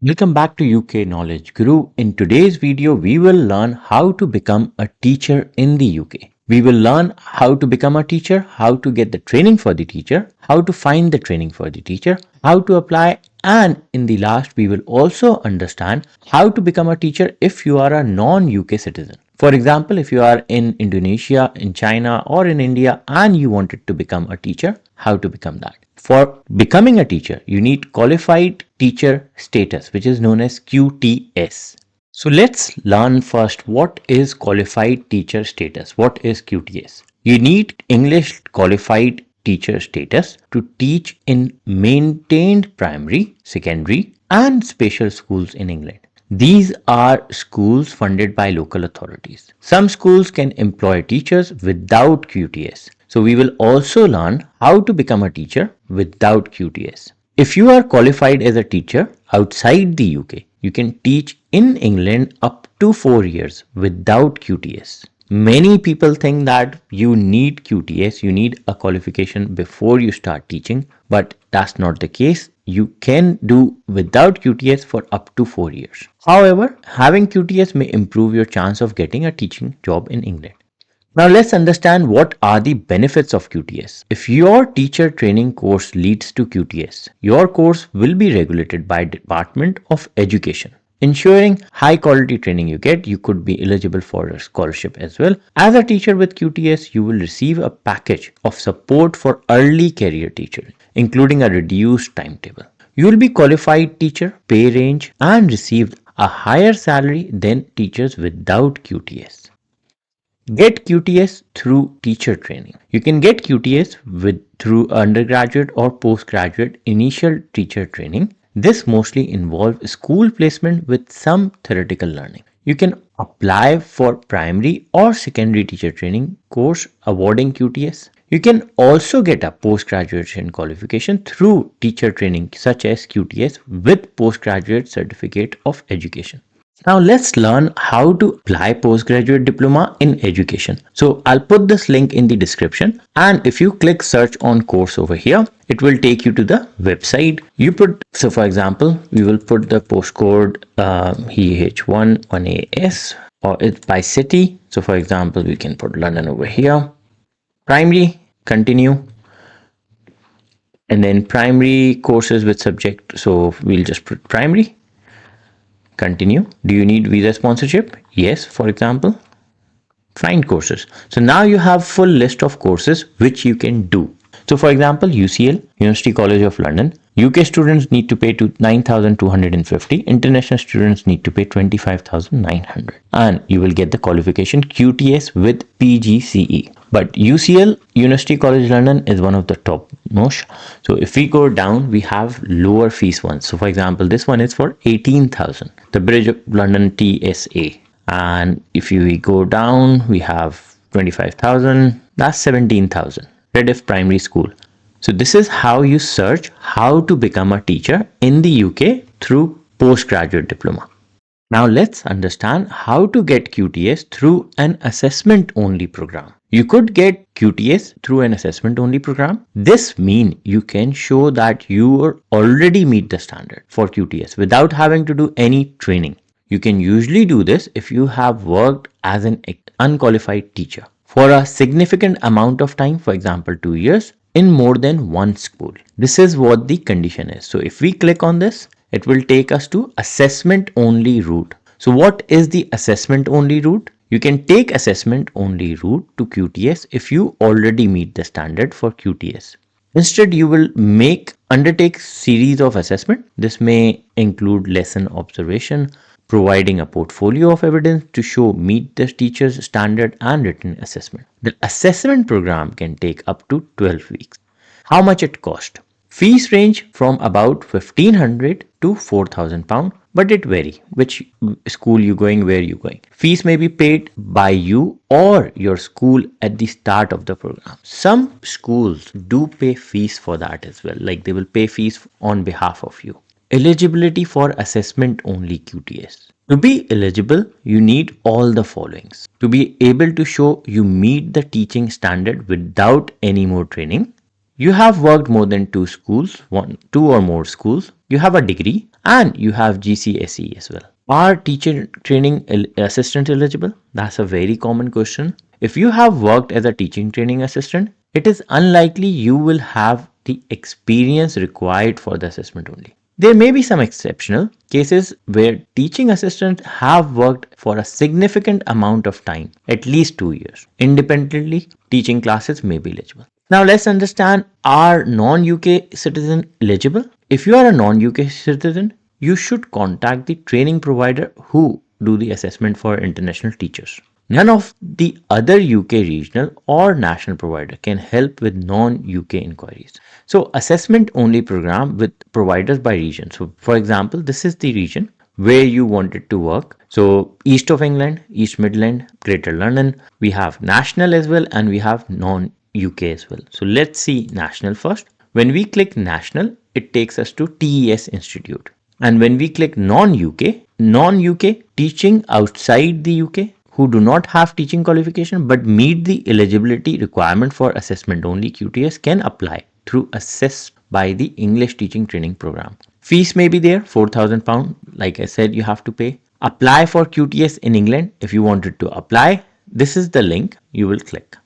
Welcome back to UK Knowledge Guru. In today's video, we will learn how to become a teacher in the UK. We will learn how to become a teacher, how to get the training for the teacher, how to find the training for the teacher, how to apply, and in the last, we will also understand how to become a teacher if you are a non-UK citizen. For example, if you are in Indonesia, in China, or in India and you wanted to become a teacher, how to become that. For becoming a teacher, you need qualified teacher status, which is known as QTS. So let's learn first what is qualified teacher status. What is QTS? You need English qualified teacher status to teach in maintained primary, secondary, and special schools in England. These are schools funded by local authorities. Some schools can employ teachers without QTS. So we will also learn how to become a teacher without QTS. If you are qualified as a teacher outside the UK, you can teach in England up to 4 years without QTS. Many people think that you need QTS, you need a qualification before you start teaching, but that's not the case. You can do without QTS for up to 4 years. However, having QTS may improve your chance of getting a teaching job in England. Now let's understand what are the benefits of QTS. If your teacher training course leads to QTS, your course will be regulated by Department of Education. Ensuring high quality training you get, you could be eligible for a scholarship as well. As a teacher with QTS, you will receive a package of support for early career teachers, including a reduced timetable. You will be qualified teacher, pay range, and receive a higher salary than teachers without QTS. Get QTS through teacher training. You can get QTS through undergraduate or postgraduate initial teacher training. This mostly involves school placement with some theoretical learning. You can apply for primary or secondary teacher training course awarding QTS. You can also get a post-graduation qualification through teacher training such as QTS with postgraduate certificate of education. Now let's learn how to apply postgraduate diploma in education. So I'll put this link in the description, and if you click search on course over here, it will take you to the website. So for example, we will put the postcode EH1 1AS, or it's by city. So for example, we can put London over here. Primary, continue. And then primary courses with subject. So we'll just put primary. Continue. Do you need visa sponsorship? Yes, for example. Find courses. So now you have full list of courses which you can do. So for example, UCL, University College of London, UK students need to pay to 9,250. International students need to pay 25,900. And you will get the qualification QTS with PGCE. But UCL, University College London, is one of the top most. So if we go down, we have lower fees ones. So for example, this one is for 18,000. The Bridge of London TSA. And if we go down, we have 25,000. That's 17,000. Rediff Primary School. So this is how you search how to become a teacher in the UK through postgraduate diploma. Now let's understand how to get QTS through an assessment only program. You could get QTS through an assessment only program. This means you can show that you already meet the standard for QTS without having to do any training. You can usually do this if you have worked as an unqualified teacher for a significant amount of time, for example 2 years, in more than one school. This is what the condition is. So if we click on this, it will take us to assessment only route. So what is the assessment only route? You can take assessment only route to QTS if you already meet the standard for QTS. Instead, you will undertake series of assessment. This may include lesson observation, providing a portfolio of evidence to show meet the teacher's standard, and written assessment. The assessment program can take up to 12 weeks. How much it cost? Fees range from about 1,500 to 4,000 pounds, but it varies which school you're going, where you're going. Fees may be paid by you or your school at the start of the program. Some schools do pay fees for that as well, like they will pay fees on behalf of you. Eligibility for assessment only QTS. To be eligible, you need all the followings. To be able to show you meet the teaching standard without any more training, you have worked more than two or more schools, you have a degree, and you have GCSE as well. Are teacher training assistant eligible? That's a very common question. If you have worked as a teaching training assistant, it is unlikely you will have the experience required for the assessment only. There may be some exceptional cases where teaching assistants have worked for a significant amount of time, at least 2 years. Independently, teaching classes may be eligible. Now let's understand, are non-UK citizen eligible? If you are a non-UK citizen, you should contact the training provider who do the assessment for international teachers. None of the other UK regional or national provider can help with non-UK inquiries. So assessment only program with providers by region. So for example, this is the region where you wanted to work. So East of England, East Midland, Greater London, we have national as well and we have non-UK as well. So let's see national first. When we click national, it takes us to TES Institute. And when we click non-UK, teaching outside the UK who do not have teaching qualification but meet the eligibility requirement for assessment only QTS can apply through assessed by the English teaching training program. Fees may be there, £4,000. Like I said, you have to pay. Apply for QTS in England. If you wanted to apply, this is the link you will click.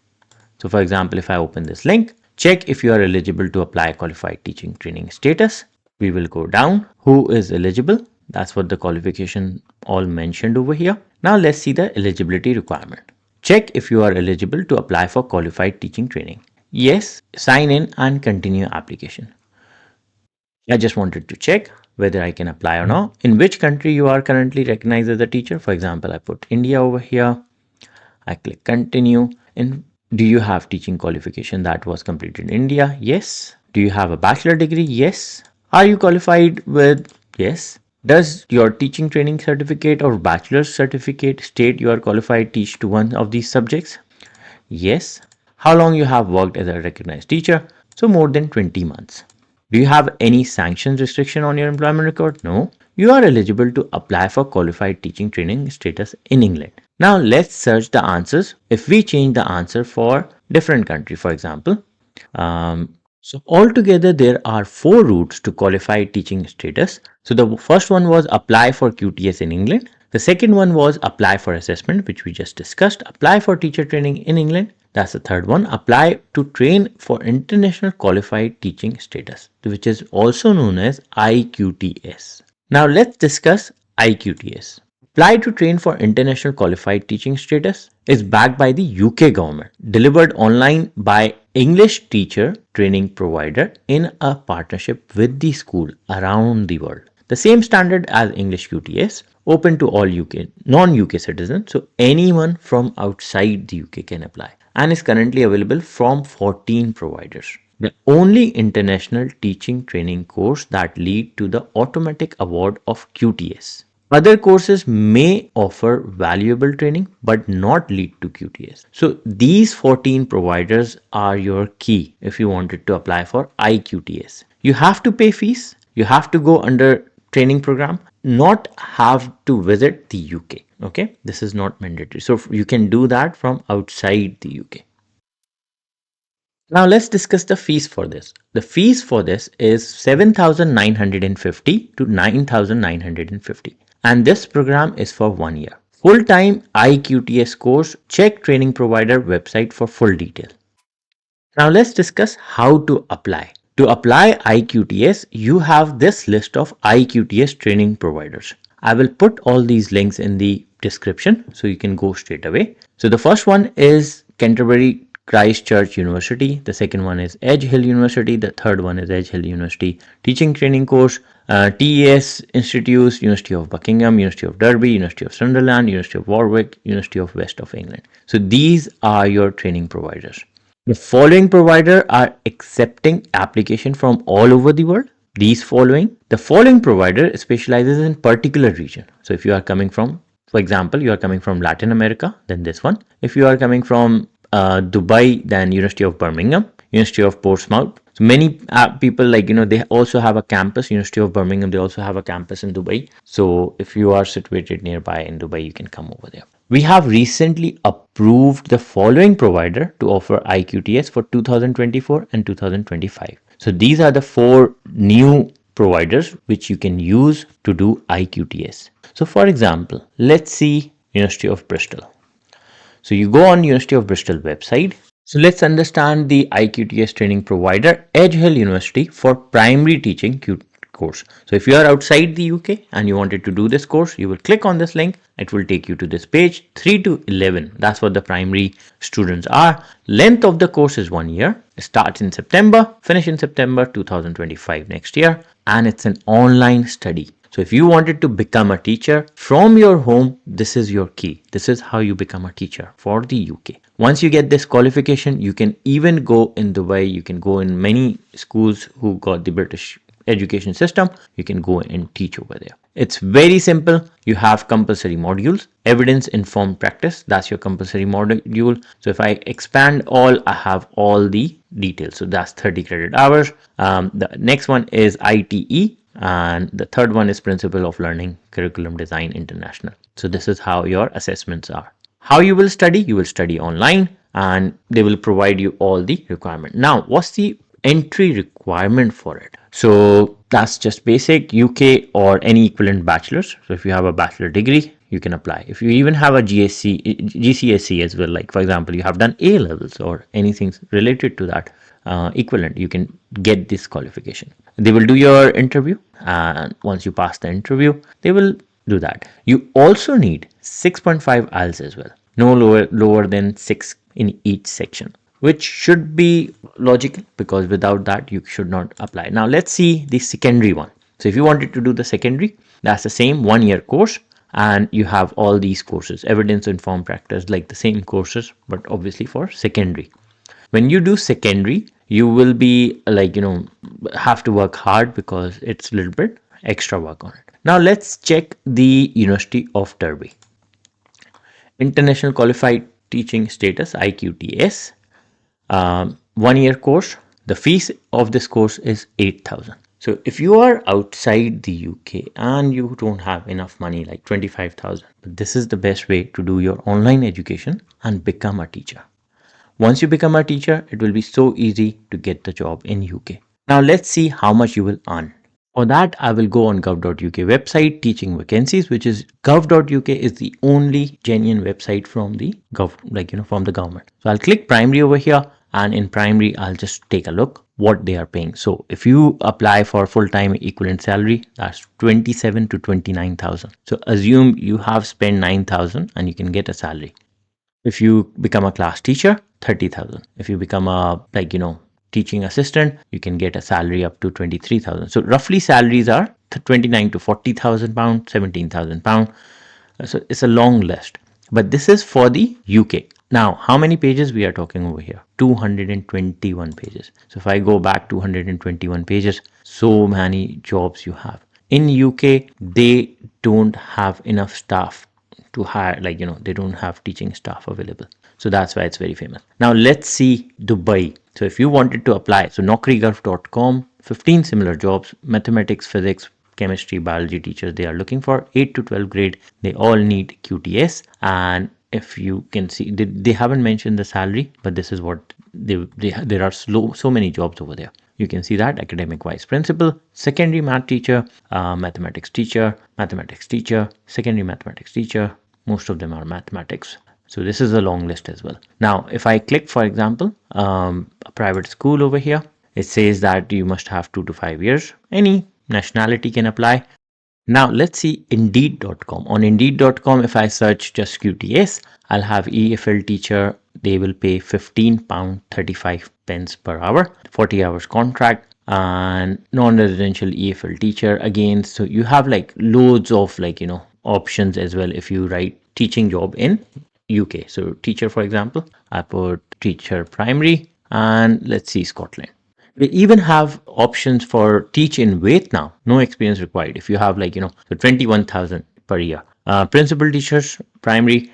So for example, if I open this link, check if you are eligible to apply qualified teaching training status. We will go down. Who is eligible? That's what the qualification all mentioned over here. Now let's see the eligibility requirement. Check if you are eligible to apply for qualified teaching training. Yes, sign in and continue application. I just wanted to check whether I can apply or not. In which country you are currently recognized as a teacher. For example, I put India over here. I click continue. Do you have teaching qualification that was completed in India? Yes. Do you have a bachelor degree? Yes. Are you qualified with? Yes. Does your teaching training certificate or bachelor's certificate state you are qualified to teach to one of these subjects? Yes. How long you have worked as a recognized teacher? So more than 20 months. Do you have any sanctions restriction on your employment record? No. You are eligible to apply for qualified teaching training status in England. Now let's search the answers. If we change the answer for different country, for example, so altogether there are 4 routes to qualified teaching status. So the first one was apply for QTS in England. The second one was apply for assessment, which we just discussed. Apply for teacher training in England. That's the third one. Apply to train for international qualified teaching status, which is also known as iQTS. Now let's discuss iQTS. Apply to train for international qualified teaching status is backed by the UK government, delivered online by English teacher training provider in a partnership with the school around the world. The same standard as English QTS, open to all UK, non-UK citizens, so anyone from outside the UK can apply, and is currently available from 14 providers. The only international teaching training course that lead to the automatic award of QTS. Other courses may offer valuable training but not lead to QTS. So these 14 providers are your key if you wanted to apply for iQTS. You have to pay fees. You have to go under training program, not have to visit the UK. Okay, this is not mandatory. So you can do that from outside the UK. Now let's discuss the fees for this. The fees for this is 7,950 to 9,950. And this program is for 1 year. Full-time iQTS course, check training provider website for full detail. Now let's discuss how to apply. To apply iQTS, you have this list of iQTS training providers. I will put all these links in the description so you can go straight away. So the first one is Canterbury Christchurch University. The second one is Edge Hill University. The third one is Edge Hill University Teaching Training Course. TES Institutes, University of Buckingham, University of Derby, University of Sunderland, University of Warwick, University of West of England. So these are your training providers. The following providers are accepting application from all over the world. The following provider specializes in particular region. So if you are coming from, for example, you are coming from Latin America, then this one. If you are coming from Dubai, then University of Birmingham, University of Portsmouth. So many people they also have a campus, University of Birmingham, they also have a campus in Dubai. So if you are situated nearby in Dubai, you can come over there. We have recently approved the following provider to offer iQTS for 2024 and 2025. So these are the 4 new providers which you can use to do iQTS. So for example, let's see University of Bristol. So you go on University of Bristol website. So let's understand the iQTS training provider, Edge Hill University for primary teaching course. So if you are outside the UK and you wanted to do this course, you will click on this link. It will take you to this page. 3 to 11, that's what the primary students are. Length of the course is 1 year. It starts in September, finish in September 2025 next year, and it's an online study. So if you wanted to become a teacher from your home, this is your key. This is how you become a teacher for the UK. Once you get this qualification, you can even go in Dubai. You can go in many schools who got the British education system. You can go and teach over there. It's very simple. You have compulsory modules. Evidence informed practice, that's your compulsory module. So if I expand all, I have all the details. So that's 30 credit hours. The next one is ITE, and the third one is Principle of Learning Curriculum Design International. So this is how your assessments are. How you will study online, and they will provide you all the requirement. Now what's the entry requirement for it? So that's just basic UK or any equivalent bachelor's. So if you have a bachelor degree, you can apply. If you even have a GCSE as well, like for example, you have done A levels or anything related to that equivalent, you can get this qualification. They will do your interview, and once you pass the interview, they will do that. You also need 6.5 IELTS as well, no lower than 6 in each section, which should be logical because without that you should not apply. Now let's see the secondary one. So if you wanted to do the secondary, that's the same 1 year course, and you have all these courses, evidence informed practice, like the same courses, but obviously for secondary. When you do secondary, you will be like, have to work hard because it's a little bit extra work on it. Now let's check the University of Derby. International Qualified Teaching Status, iQTS. 1 year course. The fees of this course is 8,000. So if you are outside the UK and you don't have enough money, like 25,000, but this is the best way to do your online education and become a teacher. Once you become a teacher, it will be so easy to get the job in UK. Now let's see how much you will earn. For that, I will go on gov.uk website, teaching vacancies, which is gov.uk is the only genuine website from the from the government. So I'll click primary over here, and in primary, I'll just take a look what they are paying. So if you apply for full-time equivalent salary, that's 27 to 29,000. So assume you have spent 9,000 and you can get a salary. If you become a class teacher, 30,000. If you become a teaching assistant, you can get a salary up to 23,000. So roughly salaries are 29 to 40,000 pound, 17,000 pound. So it's a long list, but this is for the UK. Now, how many pages we are talking over here? 221 pages. So if I go back 221 pages, so many jobs you have. In UK, they don't have enough staff to hire, they don't have teaching staff available. So that's why it's very famous. Now let's see Dubai. So if you wanted to apply, so naukrigulf.com, 15 similar jobs, mathematics, physics, chemistry, biology teachers they are looking for, 8 to 12 grade. They all need QTS. And if you can see, they haven't mentioned the salary, but this is what there are so many jobs over there. You can see that academic vice principal, secondary math teacher, mathematics teacher, secondary mathematics teacher. Most of them are mathematics. So this is a long list as well. Now, if I click, for example, a private school over here, it says that you must have 2 to 5 years. Any nationality can apply. Now let's see Indeed.com. On Indeed.com, if I search just QTS, I'll have EFL teacher. They will pay £15.35 per hour, 40 hours contract, and non-residential EFL teacher again. So you have loads of options as well if you write teaching job in UK. So teacher, for example, I put teacher primary, and let's see Scotland. We even have options for teach in Vietnam, no experience required. If you have so 21,000 per year. Principal teachers, primary,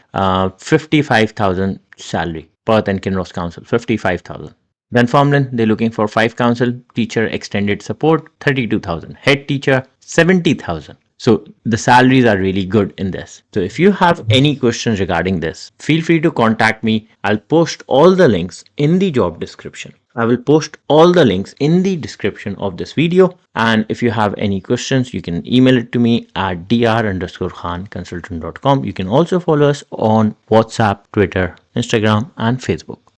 55,000 salary. Perth and Kinross Council, 55,000. Dunfermline, they're looking for 5 council teacher extended support, 32,000. Head teacher, 70,000. So the salaries are really good in this. So if you have any questions regarding this, feel free to contact me. I'll post all the links in the job description. I will post all the links in the description of this video. And if you have any questions, you can email it to me at dr_khanconsultant.com. You can also follow us on WhatsApp, Twitter, Instagram, and Facebook.